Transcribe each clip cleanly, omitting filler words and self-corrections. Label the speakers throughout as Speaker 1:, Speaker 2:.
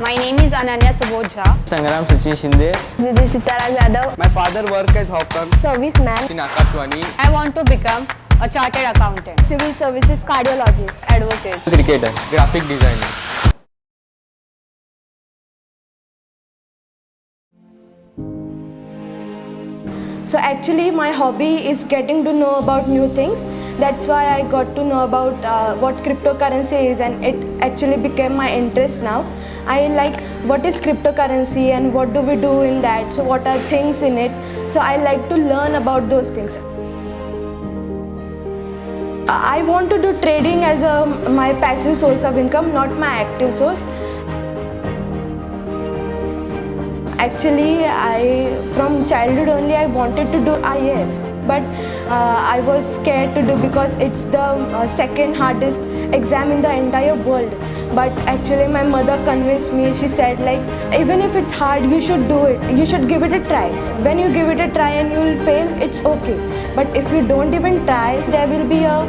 Speaker 1: My name is Ananya Subodh Jha.
Speaker 2: Sangram Sachin Shinde.
Speaker 3: This is Sitaram Yadav.
Speaker 4: My father works as hawker
Speaker 3: Serviceman.
Speaker 4: in Akashwani.
Speaker 1: I want to become a chartered accountant,
Speaker 3: Civil Services Cardiologist.
Speaker 1: advocate.
Speaker 2: Cricketer.
Speaker 4: Graphic designer.
Speaker 5: So actually my hobby is getting to know about new things. That's why I got to know about what cryptocurrency is, and it actually became my interest now. I like what is cryptocurrency and what do we do in that, so what are things in it. So I like to learn about those things. I want to do trading as my passive source of income, not my active source. Actually, from childhood only I wanted to do IAS, but I was scared to do because it's the second hardest exam in the entire world. But actually my mother convinced me. She said, like, even if it's hard, you should do it. You should give it a try. When you give it a try and you will fail, it's okay. But if you don't even try, there will be a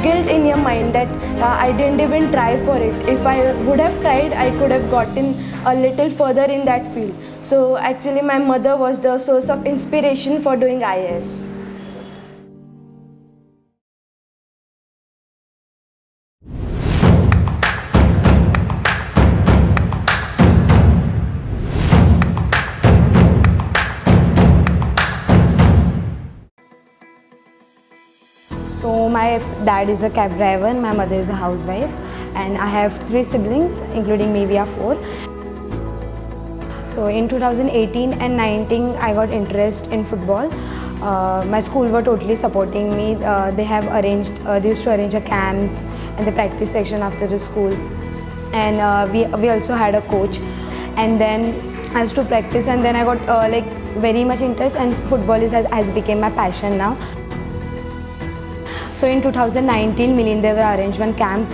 Speaker 5: guilt in your mind that I didn't even try for it. If I would have tried, I could have gotten a little further in that field. So actually my mother was the source of inspiration for doing IAS.
Speaker 6: So my dad is a cab driver, my mother is a housewife, and I have 3 siblings, including me, we are 4. So in 2018 and 19, I got interest in football. My school were totally supporting me. They used to arrange a camps and the practice section after the school. And we also had a coach. And then I used to practice, and then I got very much interest, and football has become my passion now. So in 2019, Milind arranged one camp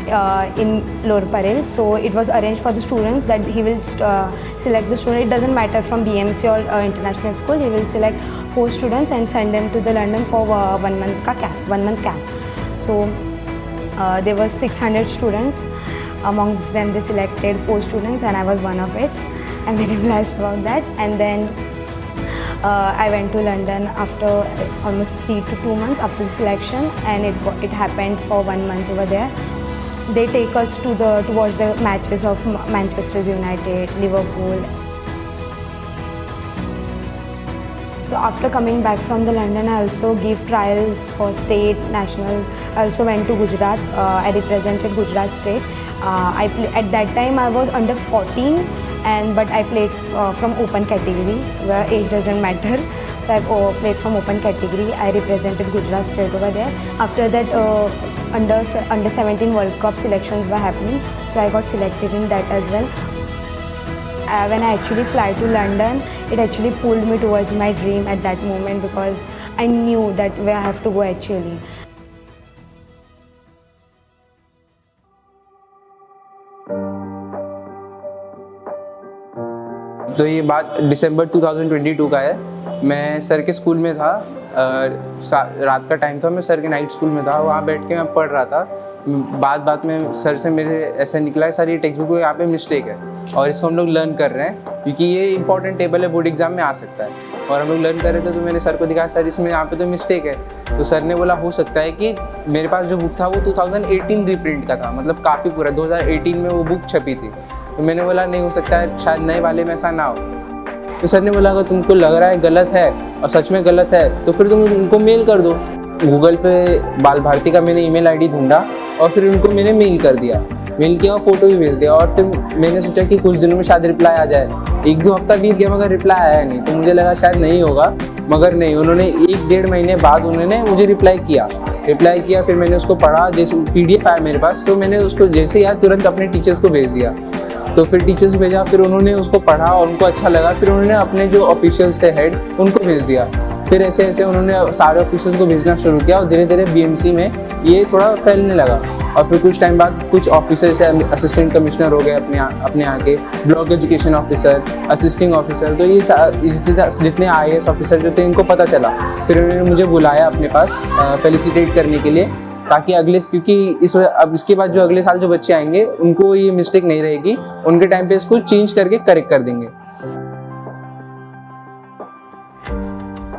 Speaker 6: in Lower Parel. So it was arranged for the students that he will select the student. It doesn't matter from BMC or international school. He will select 4 students and send them to the London for 1 month camp. So there were 600 students. Amongst them, they selected 4 students, and I was one of it. I'm very blessed about that. And then I went to London after almost 3 to 2 months after the selection, and it happened for 1 month over there. They take us to watch the matches of Manchester United, Liverpool. So after coming back from the London, I also gave trials for state, national. I also went to Gujarat. I represented Gujarat state. At that time I was under 14. But I played from open category, where age doesn't matter. So I played from open category. I represented Gujarat state over there. After that, under 17 World Cup selections were happening, so I got selected in that as well. When I actually fly to London, it actually pulled me towards my dream at that moment, because I knew that where I have to go actually.
Speaker 4: तो ये बात दिसंबर 2022 का है। मैं sir के school में था, रात का टाइम था, मैं सर के नाइट स्कूल में था। वहाँ बैठ के मैं पढ़ रहा था। बात में सर से मेरे ऐसे निकला है, सर ये टेक्स्ट बुक में यहाँ पे मिस्टेक है और इसको हम लोग लर्न कर रहे हैं, क्योंकि ये इंपॉर्टेंट टेबल है, बोर्ड एग्जाम में आ सकता है। और हम लोग लर्न कर रहे थे, तो मैंने सर को दिखाया, सर इसमें यहाँ पे तो मिस्टेक है। तो सर ने बोला हो सकता है कि मेरे पास जो बुक था वो 2018 रीप्रिंट का था, मतलब काफ़ी पूरा 2018 में वो बुक छपी थी। तो मैंने बोला नहीं हो सकता है, शायद नए वाले में ऐसा ना हो। तो सर ने बोला अगर तुमको लग रहा है गलत है और सच में गलत है, तो फिर तुम उनको मेल कर दो। गूगल पे बाल भारती का मैंने ईमेल आईडी ढूंढा और फिर उनको मैंने मेल कर दिया। मेल किया और फोटो भी भेज दिया, और फिर मैंने सोचा कि कुछ दिनों में शायद रिप्लाई आ जाए। 1-2 हफ्ता बीत गया मगर रिप्लाई आया नहीं, तो मुझे लगा शायद नहीं होगा, मगर नहीं, उन्होंने 1-1.5 महीने बाद उन्होंने मुझे रिप्लाई किया। फिर मैंने उसको पढ़ा, जैसे PDF आया मेरे पास, तो मैंने उसको जैसे याद तुरंत अपने टीचर्स को भेज दिया। तो फिर टीचर्स भेजा, फिर उन्होंने उसको पढ़ा और उनको अच्छा लगा। फिर उन्होंने अपने जो ऑफिशियल्स थे हेड, उनको भेज दिया। फिर ऐसे उन्होंने सारे ऑफिशियल्स को भेजना शुरू किया, और धीरे धीरे BMC में ये थोड़ा फैलने लगा। और फिर कुछ टाइम बाद कुछ ऑफिसर से असिस्टेंट कमिश्नर हो गए अपने यहाँ के, block education officer, assisting officer. तो ये जितने IAS ऑफिसर जो थे, इनको पता चला। फिर उन्होंने मुझे बुलाया अपने पास फेलिसिटेट करने के लिए, ताकि अब इसके बाद जो अगले साल जो बच्चे आएंगे उनको ये मिस्टेक नहीं रहेगी, उनके टाइम पे इसको चेंज करके करेक्ट कर देंगे।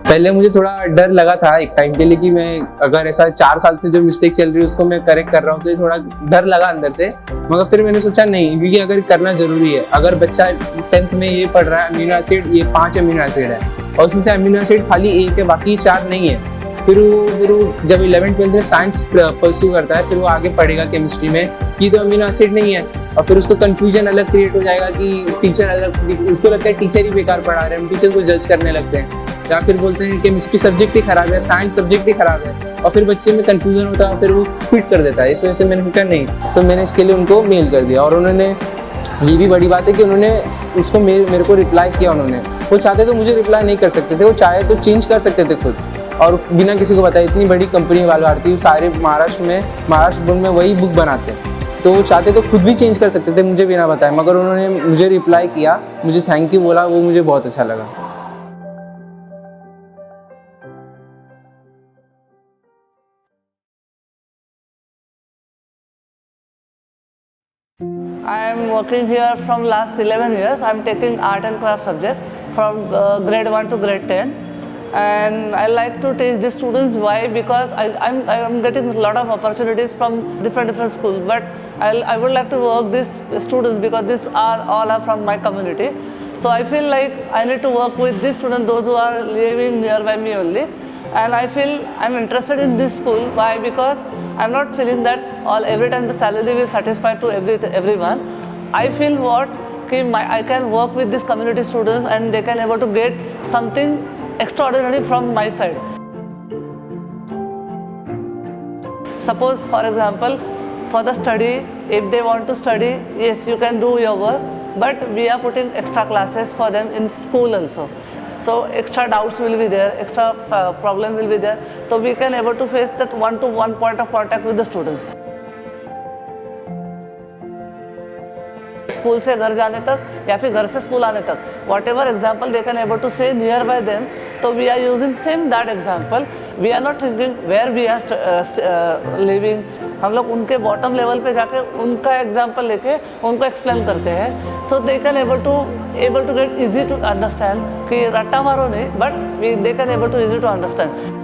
Speaker 4: पहले मुझे थोड़ा डर लगा था एक टाइम के लिए कि मैं अगर ऐसा 4 साल से जो मिस्टेक चल रही है उसको मैं करेक्ट कर रहा हूँ, तो ये थोड़ा डर लगा अंदर से, मगर फिर मैंने सोचा नहीं, क्योंकि अगर करना जरूरी है। अगर बच्चा 10th में ये पढ़ रहा है अमीनो एसिड, ये 5 अमीनो एसिड है और उसमें से अमीनो एसिड खाली 1 है, बाकी 4 नहीं है, फिर वो जब 11th-12th में साइंस परस्यू करता है, फिर वो आगे पढ़ेगा केमिस्ट्री में कि तो अमीनो एसिड नहीं है, और फिर उसको कंफ्यूजन अलग क्रिएट हो जाएगा कि टीचर अलग, उसको लगता है टीचर ही बेकार पढ़ा रहे हैं, हम टीचर को जज करने लगते हैं, या फिर बोलते हैं केमिस्ट्री सब्जेक्ट ही खराब है, साइंस सब्जेक्ट ही खराब है, और फिर बच्चे में कंफ्यूजन होता है, फिर वो क्विट कर देता है। इस वजह से मैंने सोचा नहीं, तो मैंने इसके लिए उनको मेल कर दिया, और उन्होंने, ये भी बड़ी बात है कि उन्होंने उसको मेरे को रिप्लाई किया। उन्होंने, वो चाहते तो मुझे रिप्लाई नहीं कर सकते थे, वो चाहे तो चेंज कर सकते थे खुद, और बिना किसी को बताए। इतनी बड़ी कंपनी भारती, सारे महाराष्ट्र बोर्ड में वही बुक बनाते हैं, तो वो चाहते तो खुद भी चेंज कर सकते थे मुझे बिना बताए, मगर उन्होंने मुझे रिप्लाई किया, मुझे थैंक यू बोला, वो मुझे बहुत अच्छा लगा।
Speaker 2: I am working here from last 11 years. I am taking art and craft subject from grade 1 to grade 10, and I like to teach the students. Why? Because I am getting a lot of opportunities from different schools, but I would like to work these students because these all are from my community. So I feel like I need to work with these students, those who are living nearby me only. And I feel I'm interested in this school. Why? Because I'm not feeling that every time the salary will satisfy to everyone. I feel I can work with these community students and they can able to get something extraordinary from my side. Suppose, for example, for the study, if they want to study, yes, you can do your work, but we are putting extra classes for them in school also. So extra doubts will be there, extra problem will be there. So we can able to face that one-to-one point of contact with the student. School से घर जाने तक या फिर घर से school आने तक, whatever example they can able to say nearby them, तो we are using same that example. We are not thinking where we are living. हम लोग उनके बॉटम लेवल पे जाके उनका एग्जाम्पल लेके उनको एक्सप्लेन करते हैं, so they can able to get easy to understand. कि रट्टा मारो नहीं, but they can able to easy to understand.